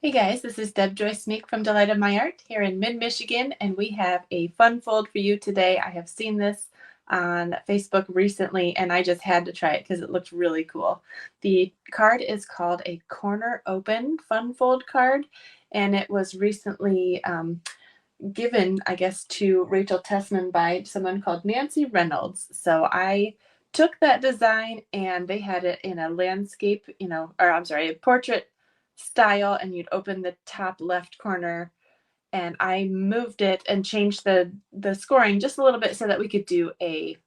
Hey guys, this is debjoysmeak from Delight of My Art here in mid-Michigan, and we have a fun fold for you today. I have seen this on Facebook recently, and I just had to try it because it looked really cool. The card is called a Corner Open Fun Fold card, and it was recently given, I guess, to Rachel Tessman by someone called Nancy Reynolds. So I took that design and they had it in a landscape, or I'm sorry, a portrait style, and you'd open the top left corner, and I moved it and changed the scoring just a little bit so that we could do a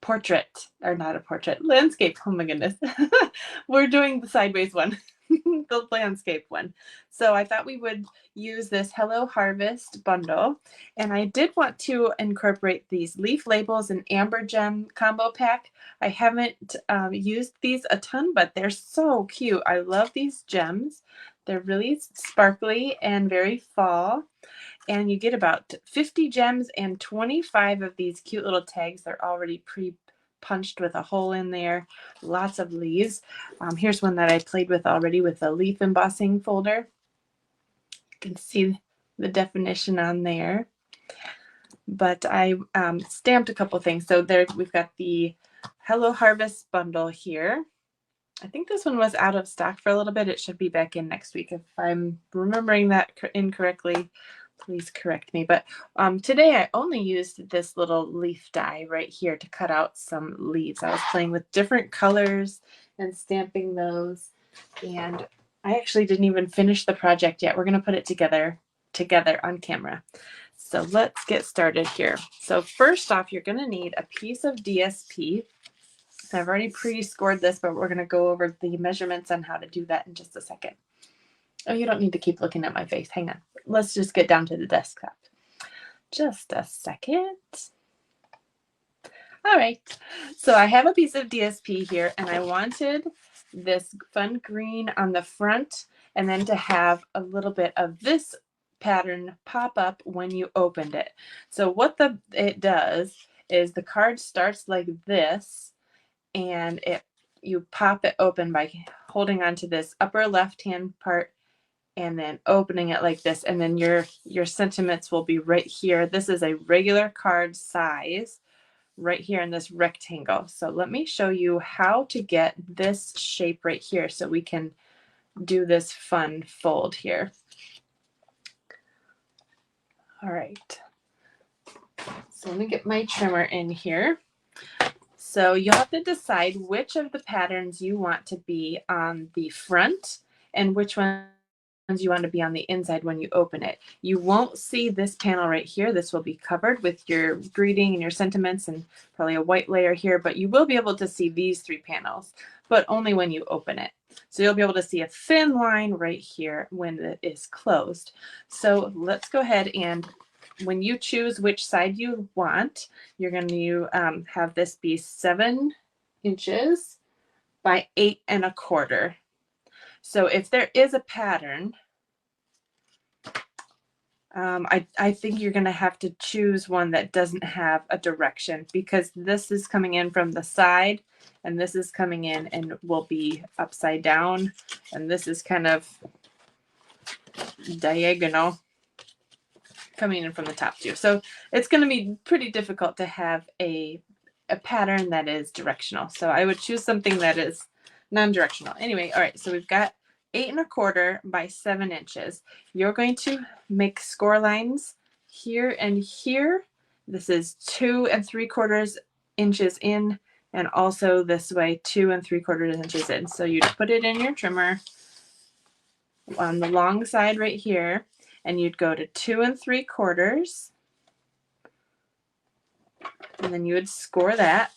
portrait, or not a portrait, landscape. Oh my goodness. We're doing the sideways one, the landscape one. So I thought we would use this Hello Harvest bundle. And I did want to incorporate these leaf labels and amber gem combo pack. I haven't used these a ton, but they're so cute. I love these gems. They're really sparkly and very fall. And you get about 50 gems and 25 of these cute little tags. They're already pre-punched with a hole in there. Lots of leaves. Here's one that I played with already with a leaf embossing folder. You can see the definition on there. But I stamped a couple things. So there we've got the Hello Harvest bundle here. I think this one was out of stock for a little bit. It should be back in next week. If I'm remembering that incorrectly, please correct me. But today I only used this little leaf die right here to cut out some leaves. I was playing with different colors and stamping those. And I actually didn't even finish the project yet. We're going to put it together on camera. So let's get started here. So first off, you're going to need a piece of DSP. I've already pre-scored this, but we're going to go over the measurements on how to do that in just a second. Oh, you don't need to keep looking at my face. Hang on. Let's just get down to the desktop. Just a second. All right. So I have a piece of DSP here, and I wanted this fun green on the front, and then to have a little bit of this pattern pop up when you opened it. So what it does is the card starts like this, and you pop it open by holding onto this upper left hand part and then opening it like this, and then your sentiments will be right here. This is a regular card size right here in this rectangle. So let me show you how to get this shape right here so we can do this fun fold here. All right, so let me get my trimmer in here. So you'll have to decide which of the patterns you want to be on the front and which ones you want to be on the inside when you open it. You won't see this panel right here. This will be covered with your greeting and your sentiments and probably a white layer here, but you will be able to see these three panels, but only when you open it. So you'll be able to see a thin line right here when it is closed. So let's go ahead, and when you choose which side you want, you're going to have this be 7 inches by 8 1/4. So if there is a pattern, I think you're going to have to choose one that doesn't have a direction, because this is coming in from the side and this is coming in and will be upside down, and this is kind of diagonal coming in from the top too. So it's going to be pretty difficult to have a pattern that is directional. So I would choose something that is non-directional. Anyway, all right, so we've got 8 1/4 by 7 inches. You're going to make score lines here and here. This is 2 3/4 inches in, and also this way 2 3/4 inches in. So you put it in your trimmer on the long side right here, and you'd go to 2 3/4, and then you would score that,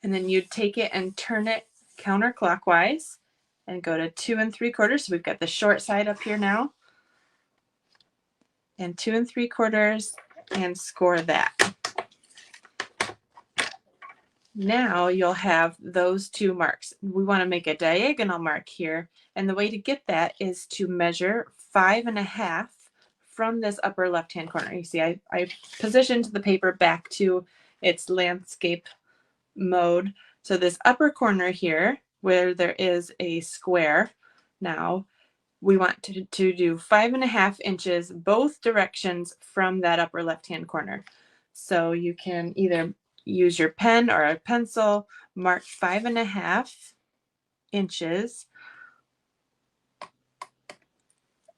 and then you'd take it and turn it counterclockwise and go to 2 3/4. So we've got the short side up here now, and 2 3/4, and score that. Now you'll have those two marks. We want to make a diagonal mark here, and the way to get that is to measure 5 1/2 from this upper left hand corner. You see I positioned the paper back to its landscape mode. So this upper corner here, where there is a square, Now we want to do 5.5 inches both directions from that upper left hand corner. So you can either use your pen or a pencil, mark 5.5 inches,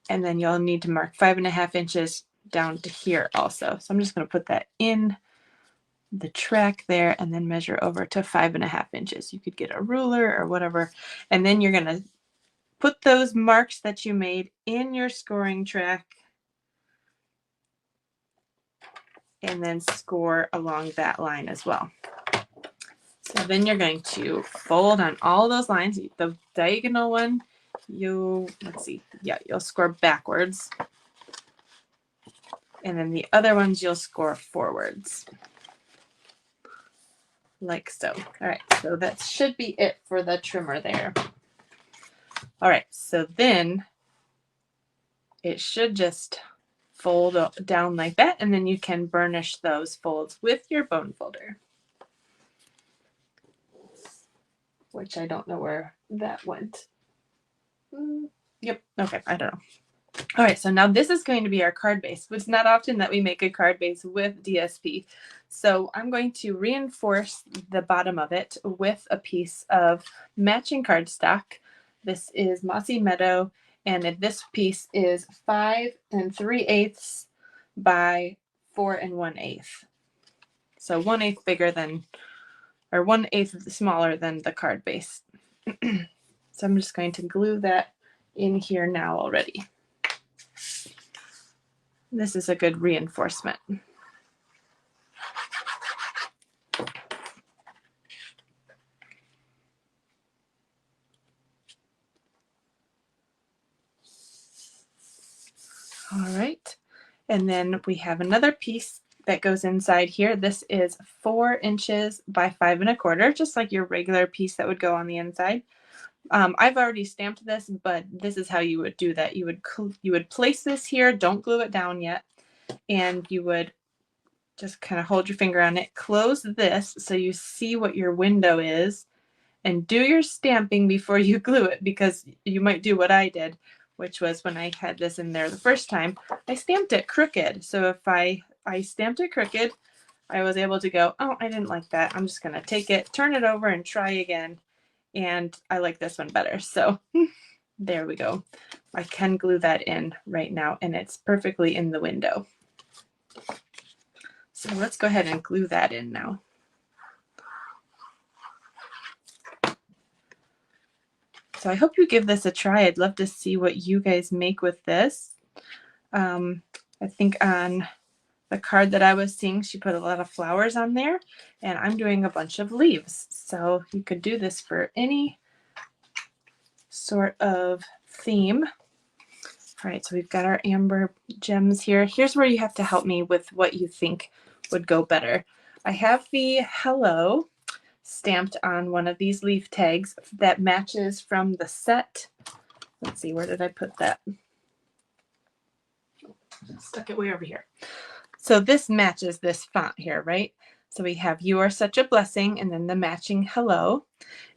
and then you'll need to mark 5.5 inches down to here also. So I'm just going to put that in the track there and then measure over to 5.5 inches. You could get a ruler or whatever, and then you're going to put those marks that you made in your scoring track and then score along that line as well. So then you're going to fold on all those lines. The diagonal one, you'll score backwards. And then the other ones you'll score forwards. Like so. All right, so that should be it for the trimmer there. All right, so then it should just fold down like that, and then you can burnish those folds with your bone folder. Which I don't know where that went. Yep, okay, I don't know. All right, so now this is going to be our card base. It's not often that we make a card base with DSP. So I'm going to reinforce the bottom of it with a piece of matching cardstock. This is Mossy Meadow, and this piece is 5 3/8 by 4 1/8. So 1/8 bigger than, or 1/8 smaller than the card base. So I'm just going to glue that in here now already. This is a good reinforcement. All right, and then we have another piece that goes inside here. This is 4 inches by 5 1/4, just like your regular piece that would go on the inside. I've already stamped this, but this is how you would do that. You would place this here, don't glue it down yet, and you would just kind of hold your finger on it, close this so you see what your window is, and do your stamping before you glue it, because you might do what I did, which was when I had this in there the first time, I stamped it crooked. So if I stamped it crooked, I was able to go, oh, I didn't like that. I'm just going to take it, turn it over, and try again. And I like this one better. So there we go. I can glue that in right now, and it's perfectly in the window. So let's go ahead and glue that in now. So I hope you give this a try. I'd love to see what you guys make with this. I think on the card that I was seeing, she put a lot of flowers on there, and I'm doing a bunch of leaves. So you could do this for any sort of theme. All right, so we've got our amber gems here. Here's where you have to help me with what you think would go better. I have the hello stamped on one of these leaf tags that matches from the set. Let's see, where did I put that? Stuck it way over here. So this matches this font here, right? So we have You Are Such a Blessing, and then the matching hello.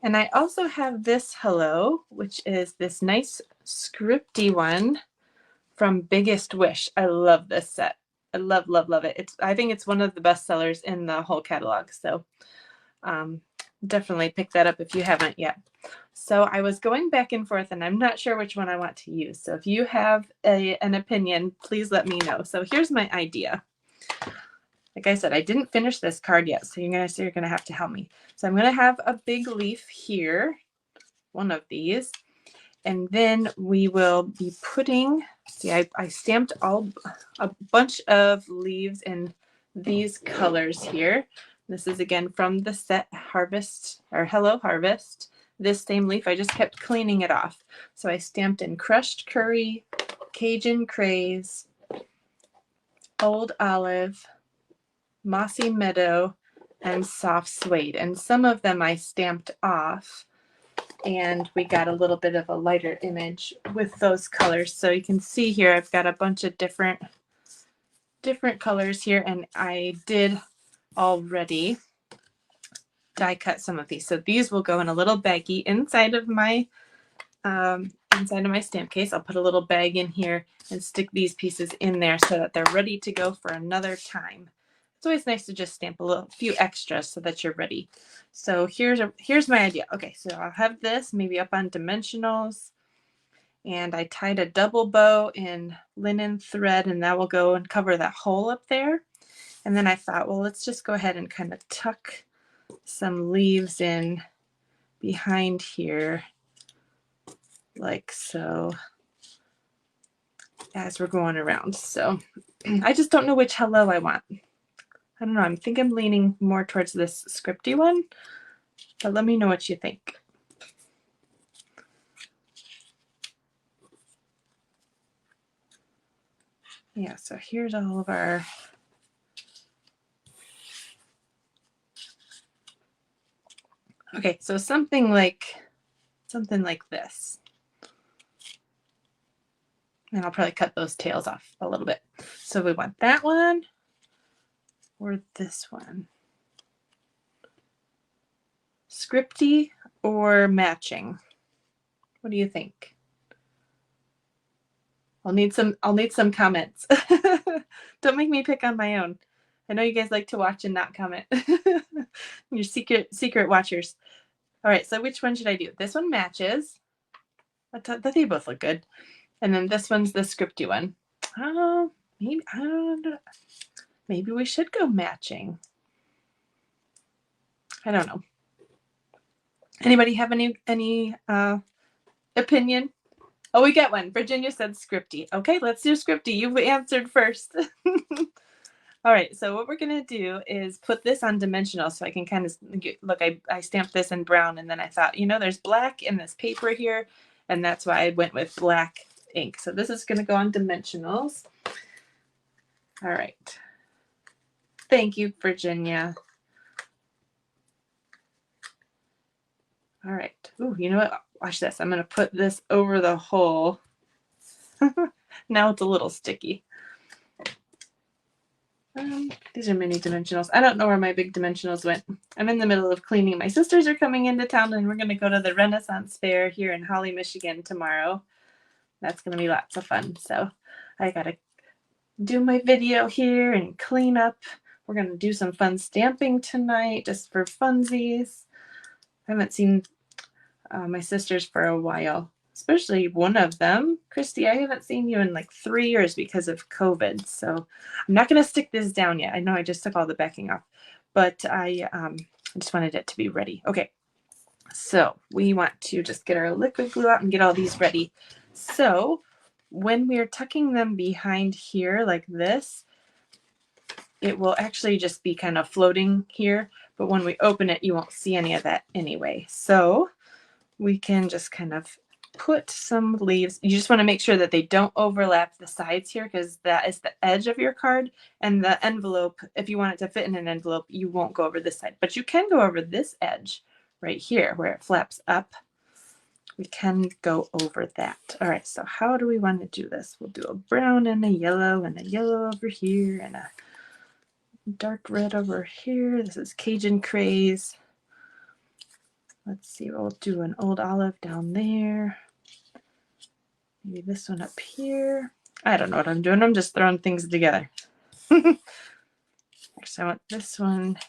And I also have this hello, which is this nice scripty one from Biggest Wish. I love this set. I love, love, love it. I think it's one of the best sellers in the whole catalog. So definitely pick that up if you haven't yet. So I was going back and forth, and I'm not sure which one I want to use. So if you have an opinion, please let me know. So here's my idea. Like I said, I didn't finish this card yet, so you're gonna have to help me. So I'm gonna have a big leaf here, one of these, and then we will be putting. See, I stamped a bunch of leaves in these colors here. This is again from the set Harvest, or Hello Harvest. This same leaf, I just kept cleaning it off. So I stamped in Crushed Curry, Cajun Craze, Old Olive, Mossy Meadow, and Soft Suede. And some of them I stamped off, and we got a little bit of a lighter image with those colors. So you can see here I've got a bunch of different colors here, and I did already die cut some of these. So these will go in a little baggie inside of my inside of my stamp case. I'll put a little bag in here and stick these pieces in there so that they're ready to go for another time. It's always nice to just stamp a few extras so that you're ready. So here's my idea. Okay, so I'll have this maybe up on dimensionals, and I tied a double bow in linen thread, and that will go and cover that hole up there. And then I thought, well, let's just go ahead and kind of tuck some leaves in behind here, like so, as we're going around. So I just don't know which hello I want. I don't know. I think I'm leaning more towards this scripty one, but let me know what you think. Yeah, so here's all of our okay, so something like this. And I'll probably cut those tails off a little bit. So we want that one or this one. Scripty or matching? What do you think? I'll need some comments. Don't make me pick on my own. I know you guys like to watch and not comment. Your secret watchers. All right, so which one should I do? This one matches. They both look good. And then this one's the scripty one. Oh, maybe I don't know. Maybe we should go matching. I don't know. Anybody have any opinion? Oh, we get one. Virginia said scripty. Okay, let's do scripty. You've answered first. All right, so what we're going to do is put this on dimensional so I can kind of look. I stamped this in brown, and then I thought, you know, there's black in this paper here, and that's why I went with black ink. So this is going to go on dimensionals. All right. Thank you, Virginia. All right. Ooh, you know what? Watch this. I'm going to put this over the hole. Now it's a little sticky. These are mini dimensionals. I don't know where my big dimensionals went. I'm in the middle of cleaning. My sisters are coming into town, and we're going to go to the Renaissance Fair here in Holly, Michigan tomorrow. That's going to be lots of fun. So I got to do my video here and clean up. We're going to do some fun stamping tonight just for funsies. I haven't seen my sisters for a while, especially one of them. Christy, I haven't seen you in like 3 years because of COVID. So I'm not going to stick this down yet. I know I just took all the backing off, but I just wanted it to be ready. Okay, so we want to just get our liquid glue out and get all these ready. So when we're tucking them behind here like this, it will actually just be kind of floating here, but when we open it, you won't see any of that anyway. So we can just kind of put some leaves. You just want to make sure that they don't overlap the sides here, because that is the edge of your card, and the envelope, if you want it to fit in an envelope, you won't go over this side, but you can go over this edge right here where it flaps up. We can go over that. All right, so how do we want to do this? We'll do a brown and a yellow over here and a dark red over here. This is Cajun Craze. Let's see, we'll do an old olive down there. Maybe this one up here. I don't know what I'm doing. I'm just throwing things together. Actually, I want this one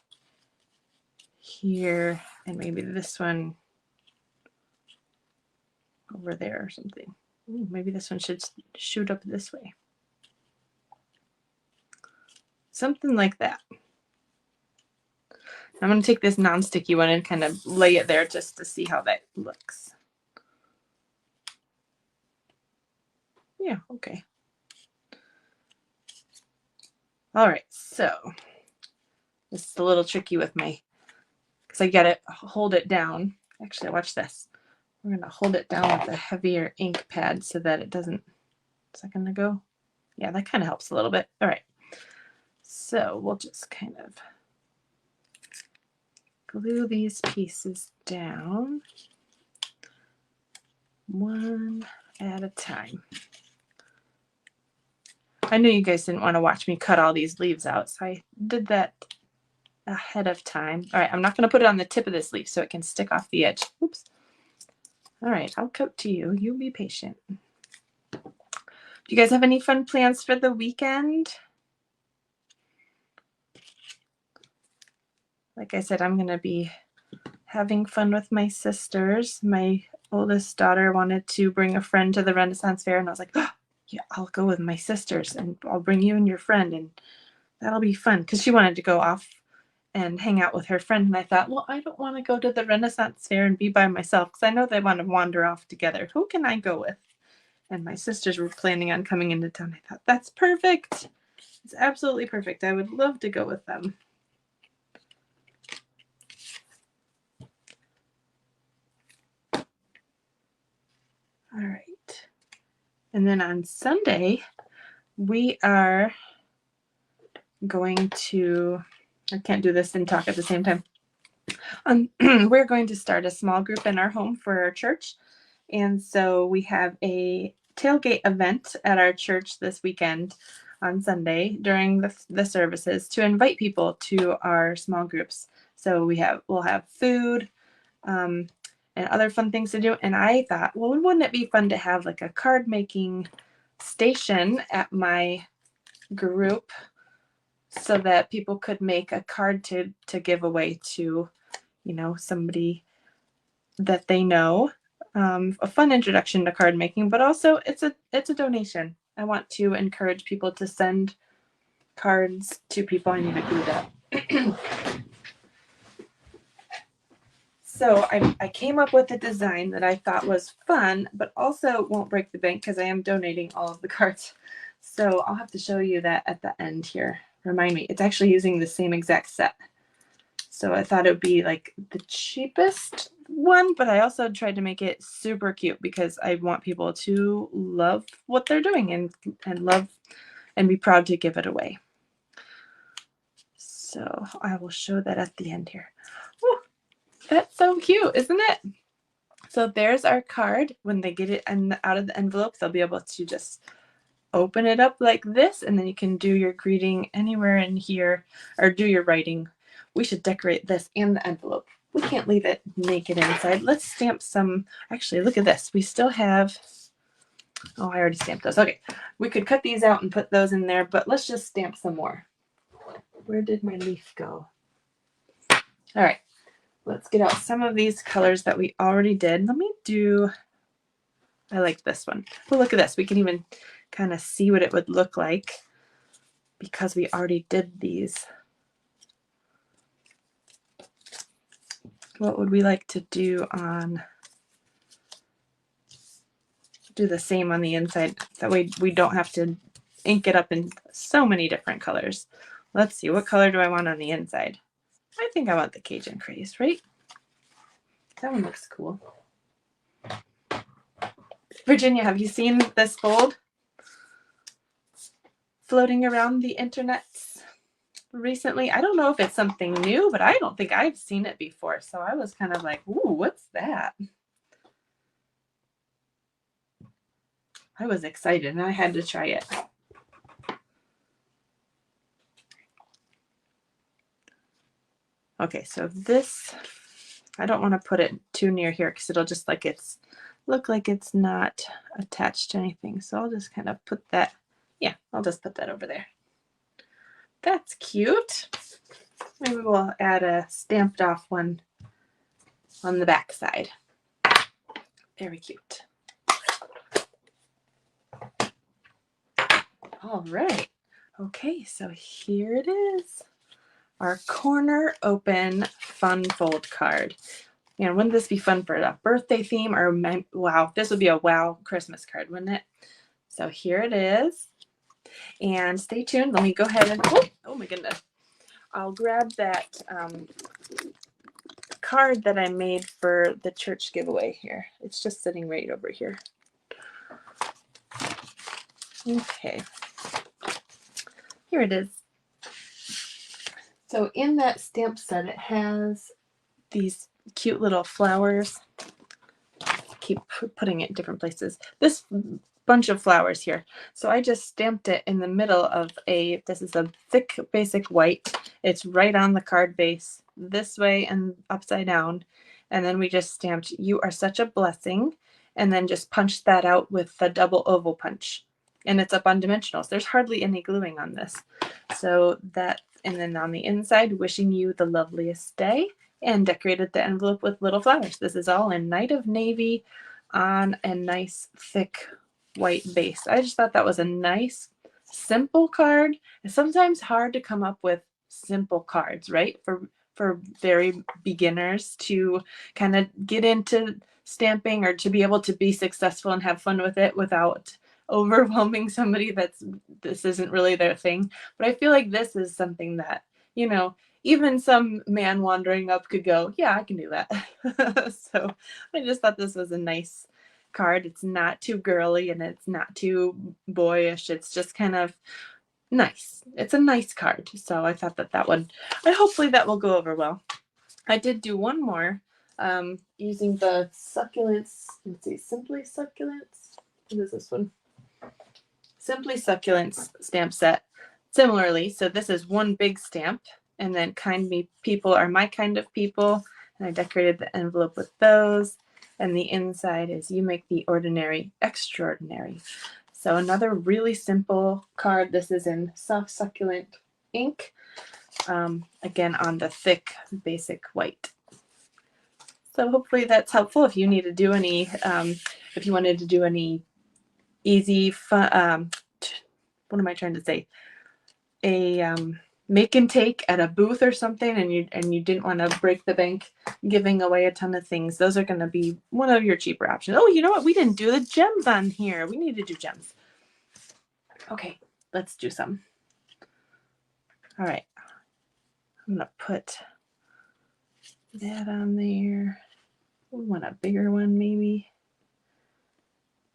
here and maybe this one over there or something. Ooh, maybe this one should shoot up this way. Something like that. I'm going to take this non-sticky one and kind of lay it there just to see how that looks. Yeah, okay. All right, so this is a little tricky with my, because I got to hold it down. Actually, watch this. We're going to hold it down with a heavier ink pad so that it doesn't, is that going to go? Yeah, that kind of helps a little bit. All right, so we'll just kind of glue these pieces down one at a time. I knew you guys didn't want to watch me cut all these leaves out, so I did that ahead of time. All right, I'm not going to put it on the tip of this leaf so it can stick off the edge. Oops. All right, I'll coat to you. You be patient. Do you guys have any fun plans for the weekend? Like I said, I'm going to be having fun with my sisters. My oldest daughter wanted to bring a friend to the Renaissance Fair, and I was like, oh, yeah, I'll go with my sisters, and I'll bring you and your friend, and that'll be fun, because she wanted to go off and hang out with her friend, and I thought, well, I don't want to go to the Renaissance Fair and be by myself, because I know they want to wander off together. Who can I go with? And my sisters were planning on coming into town. I thought, that's perfect. It's absolutely perfect. I would love to go with them. All right. And then on Sunday, we are going to, I can't do this and talk at the same time. We're going to start a small group in our home for our church. And so we have a tailgate event at our church this weekend on Sunday during the services to invite people to our small groups. So we'll have food and other fun things to do. And I thought, well, wouldn't it be fun to have like a card making station at my group so that people could make a card to give away to, you know, somebody that they know. A fun introduction to card making, but also it's a donation. I want to encourage people to send cards to people. I need to glue that. So I came up with a design that I thought was fun, but also won't break the bank because I am donating all of the cards. So I'll have to show you that at the end here. Remind me, it's actually using the same exact set. So I thought it would be like the cheapest one, but I also tried to make it super cute because I want people to love what they're doing and love and be proud to give it away. So I will show that at the end here. Ooh, that's so cute, isn't it? So there's our card. When they get it out of the envelope, they'll be able to just open it up like this, and then you can do your greeting anywhere in here or do your writing. We should decorate this and the envelope. We can't leave it naked inside. Let's stamp some. Actually, look at this. We still have, oh, I already stamped those. Okay, we could cut these out and put those in there, but let's just stamp some more. Where did my leaf go? All right, let's get out some of these colors that we already did. Let me do, I like this one. Oh, look at this. We can even kind of see what it would look like because we already did these. What would we like to do do the same on the inside? That way we don't have to ink it up in so many different colors. Let's see, what color do I want on the inside? I think I want the Cajun Craze, right? That one looks cool. Virginia, have you seen this fold floating around the internet recently? I don't know if it's something new, but I don't think I've seen it before. So I was kind of like, ooh, what's that? I was excited and I had to try it. Okay, so this, I don't want to put it too near here because it'll just look like it's not attached to anything. So I'll just kind of put that, yeah, I'll just put that over there. That's cute. Maybe we'll add a stamped off one on the back side. Very cute. All right. Okay, so here it is. Our corner open fun fold card. And wouldn't this be fun for a birthday theme or wow, this would be a wow Christmas card, wouldn't it? So here it is. And stay tuned. Let me go ahead and, oh my goodness. I'll grab that card that I made for the church giveaway here. It's just sitting right over here. Okay. Here it is. So in that stamp set, it has these cute little flowers. Keep putting it in different places. This bunch of flowers here. So I just stamped it in the middle of this is a thick basic white. It's right on the card base this way and upside down. And then we just stamped, "You are such a blessing," and then just punched that out with the double oval punch. And it's up on dimensionals. There's hardly any gluing on this. So that, and then on the inside, "Wishing you the loveliest day," and decorated the envelope with little flowers. This is all in Night of Navy on a nice thick white base. I just thought that was a nice, simple card. It's sometimes hard to come up with simple cards, right? For very beginners to kind of get into stamping, or to be able to be successful and have fun with it without overwhelming somebody this isn't really their thing. But I feel like this is something that, even some man wandering up could go, "Yeah, I can do that." So I just thought this was a nice card. It's not too girly and it's not too boyish. It's just kind of nice. It's a nice card. So I thought hopefully that will go over well. I did do one more using the succulents. Let's see, Simply Succulents. What is this one? Simply Succulents stamp set. Similarly, so this is one big stamp, and then Kind Me People Are My Kind of People, and I decorated the envelope with those. And the inside is "You Make the Ordinary Extraordinary." So another really simple card. This is in soft succulent ink, again on the thick basic white. So hopefully that's helpful. If you need to do any, if you wanted to do any easy fun, what am I trying to say? A make and take at a booth or something, and you didn't want to break the bank giving away a ton of things, those are going to be one of your cheaper options. Oh, you know what? We didn't do the gems on here. We need to do gems. Okay, let's do some. All right, I'm going to put that on there. We want a bigger one, maybe.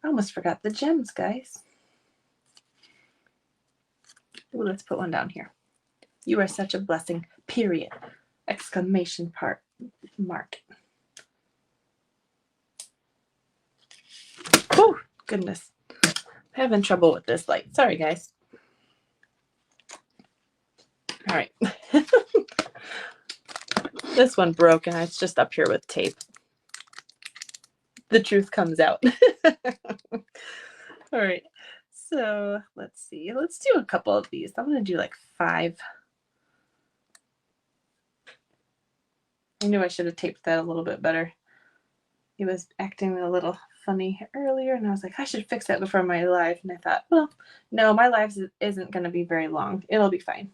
I almost forgot the gems, guys. Ooh, let's put one down here. "You are such a blessing, period, exclamation mark." Oh, goodness. Having trouble with this light. Sorry, guys. All right. This one broke, and it's just up here with tape. The truth comes out. All right. So let's see. Let's do a couple of these. I'm going to do like 5. I knew I should have taped that a little bit better. It was acting a little funny earlier, and I was like, I should fix that before my live. And I thought, well, no, my live isn't going to be very long. It'll be fine.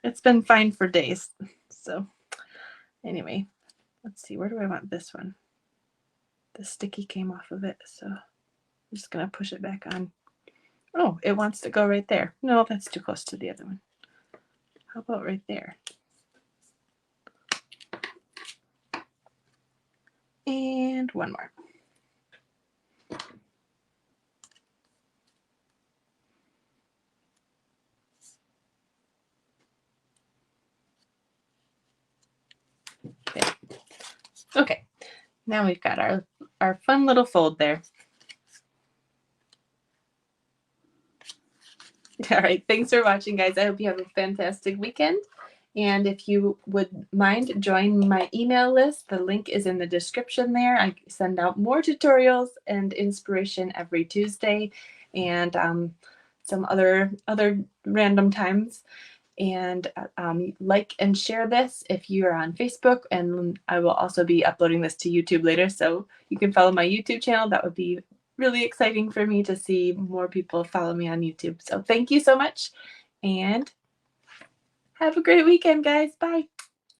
It's been fine for days. So anyway, let's see. Where do I want this one? The sticky came off of it, so I'm just going to push it back on. Oh, it wants to go right there. No, that's too close to the other one. How about right there? And one more. Okay, now we've got our fun little fold there. All right, thanks for watching, guys. I hope you have a fantastic weekend. And if you would mind, join my email list. The link is in the description there. I send out more tutorials and inspiration every Tuesday, and some other random times. And like and share this if you are on Facebook, and I will also be uploading this to YouTube later, so you can follow my YouTube channel. That would be really exciting for me to see more people follow me on YouTube. So thank you so much, and have a great weekend, guys. Bye.